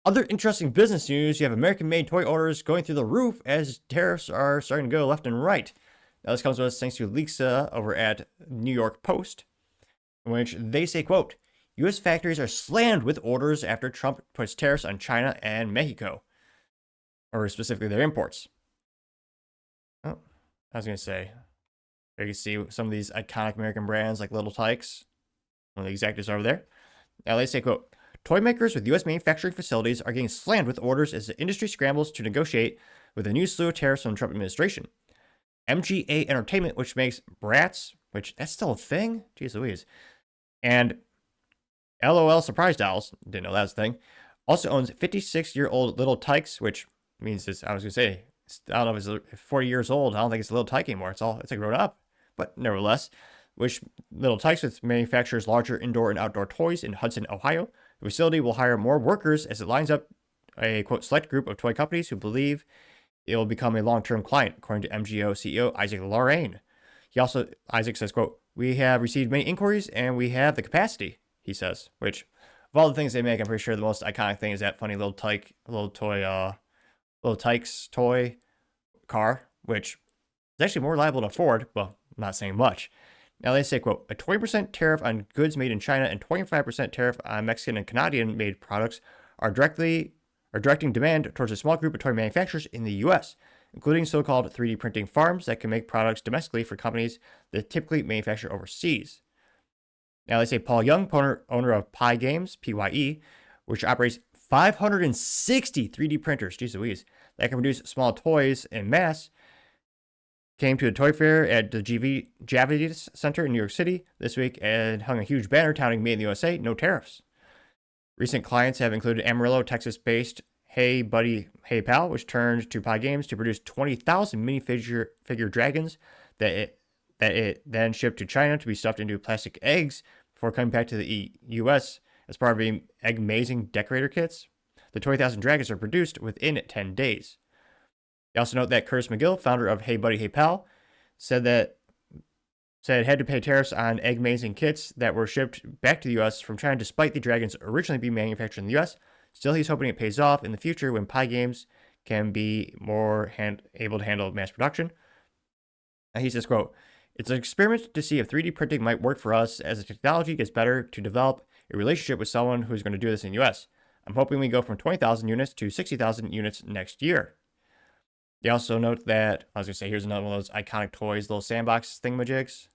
Other interesting business news, you have American-made toy orders going through the roof as tariffs are starting to go left and right. Now, this comes to us thanks to leaks over at New York Post, in which they say, quote, U.S. factories are slammed with orders after Trump puts tariffs on China and Mexico, or specifically their imports. Oh, I was going to say, you can see some of these iconic American brands like Little Tykes. One of the executives over there. Now they say, quote, toy makers with U.S. manufacturing facilities are getting slammed with orders as the industry scrambles to negotiate with a new slew of tariffs from the Trump administration. MGA Entertainment, which makes Bratz, which that's still a thing? Jeez Louise. And LOL Surprise Dolls, didn't know that was a thing, also owns 56-year-old Little Tykes, which means it's, I was going to say, I don't know if it's 40 years old. I don't think it's a Little Tyke anymore. It's a grown up. But nevertheless, which Little Tykes with manufactures larger indoor and outdoor toys in Hudson, Ohio. The facility will hire more workers as it lines up a, quote, select group of toy companies who believe it will become a long-term client, according to MGO CEO Isaac Lorraine. Isaac says, quote, we have received many inquiries and we have the capacity, he says, which of all the things they make, I'm pretty sure the most iconic thing is that funny Little Tykes toy car, which is actually more reliable than Ford. Well, I'm not saying much. Now they say, quote, a 20% tariff on goods made in China and 25% tariff on Mexican and Canadian made products are directing demand towards a small group of toy manufacturers in the U.S., including so-called 3D printing farms that can make products domestically for companies that typically manufacture overseas. Now they say Paul Young, owner of Pi Games, PYE, which operates 560 3D printers, geez Louise, that can produce small toys en masse, came to a toy fair at the Javits Center in New York City this week and hung a huge banner touting Made in the USA, no tariffs. Recent clients have included Amarillo, Texas-based Hey Buddy, Hey Pal, which turned to Pi Games to produce 20,000 minifigure dragons that it then shipped to China to be stuffed into plastic eggs before coming back to the U.S. as part of the egg-mazing decorator kits. The 20,000 dragons are produced within 10 days. They also note that Curtis McGill, founder of Hey Buddy, Hey Pal, said it had to pay tariffs on egg-mazing kits that were shipped back to the U.S. from China despite the dragons originally being manufactured in the U.S. Still, he's hoping it pays off in the future when Pi Games can be more able to handle mass production. He says, quote, it's an experiment to see if 3D printing might work for us as the technology gets better to develop a relationship with someone who's going to do this in the U.S. I'm hoping we go from 20,000 units to 60,000 units next year. They also note that, I was going to say, here's another one of those iconic toys, little sandbox thingamajigs.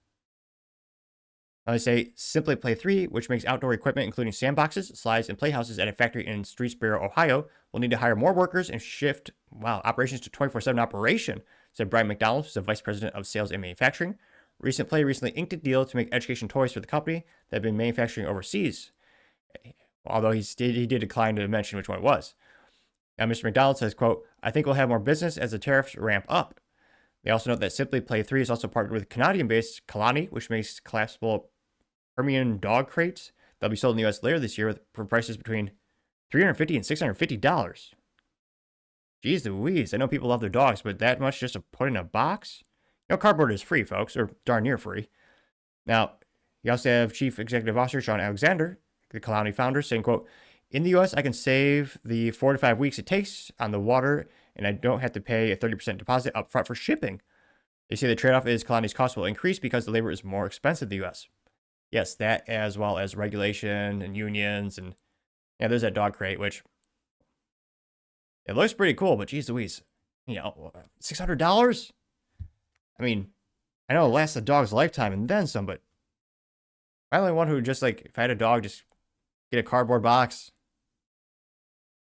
They say Simply Play 3, which makes outdoor equipment including sandboxes, slides, and playhouses at a factory in Streetsboro, Ohio, will need to hire more workers and shift operations to 24/7 operation, said Brian McDonald, who's the vice president of sales and manufacturing. Recent Play recently inked a deal to make education toys for the company that had been manufacturing overseas, although he did decline to mention which one it was. Now, Mr. McDonald says, quote, I think we'll have more business as the tariffs ramp up. They also note that Simply Play 3 is also partnered with Canadian-based Kalani, which makes collapsible Permian dog crates. They'll be sold in the U.S. later this year for prices between $350 and $650. Jeez Louise, I know people love their dogs, but that much just to put in a box? You know, cardboard is free, folks, or darn near free. Now, you also have Chief Executive Officer Sean Alexander, the Kalani founder, saying, quote, in the U.S., I can save the 4 to 5 weeks it takes on the water, and I don't have to pay a 30% deposit up front for shipping. They say the trade-off is Kalani's cost will increase because the labor is more expensive in the U.S. Yes, that as well as regulation and unions, and yeah, there's that dog crate, which it looks pretty cool, but geez Louise, you know, $600? I mean, I know it lasts a dog's lifetime and then some, but I'm the only one who just, like, if I had a dog, just get a cardboard box.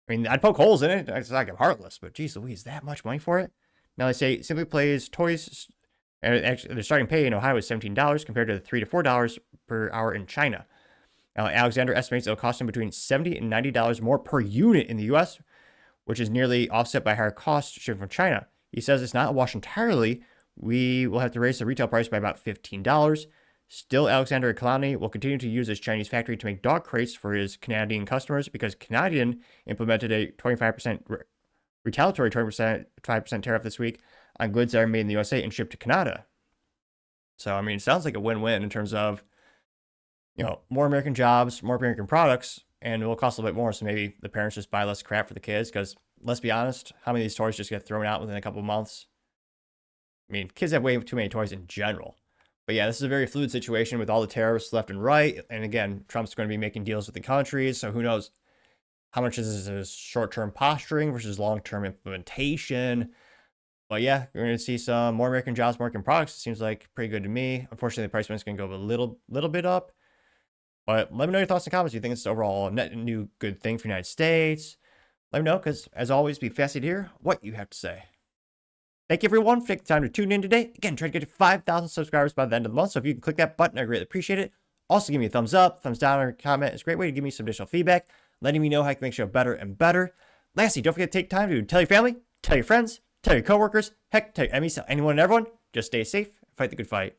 I mean, I'd poke holes in it. It's like I'm heartless, but geez Louise, that much money for it? Now they say Simply Play's toys, and actually their starting pay in Ohio is $17 compared to the $3 to $4 per hour in China. Now, Alexander estimates it'll cost him between $70 and $90 more per unit in the U.S., which is nearly offset by higher costs shipped from China. He says it's not a wash entirely. We will have to raise the retail price by about $15. Still, Alexander Kalani will continue to use his Chinese factory to make dog crates for his Canadian customers because Canadian implemented a 25% retaliatory 25% tariff this week on goods that are made in the USA and shipped to Canada. So, I mean, it sounds like a win-win in terms of, you know, more American jobs, more American products, and it will cost a little bit more. So maybe the parents just buy less crap for the kids. Because let's be honest, how many of these toys just get thrown out within a couple of months? I mean, kids have way too many toys in general. But yeah, this is a very fluid situation with all the tariffs left and right. And again, Trump's going to be making deals with the countries. So who knows how much is this short-term posturing versus long-term implementation. But yeah, we're going to see some more American jobs, American products. It seems like pretty good to me. Unfortunately, the price point is going to go a little bit up. But let me know your thoughts and comments. Do you think it's overall a net new good thing for the United States? Let me know, because as always, be fascinated to hear what you have to say. Thank you, everyone, for taking the time to tune in today. Again, try to get to 5,000 subscribers by the end of the month. So if you can click that button, I greatly appreciate it. Also, give me a thumbs up, thumbs down, or a comment. It's a great way to give me some additional feedback, letting me know how I can make sure better and better. Lastly, don't forget to take time to tell your family, tell your friends, tell your coworkers, heck, tell your enemies, tell anyone and everyone. Just stay safe, fight the good fight.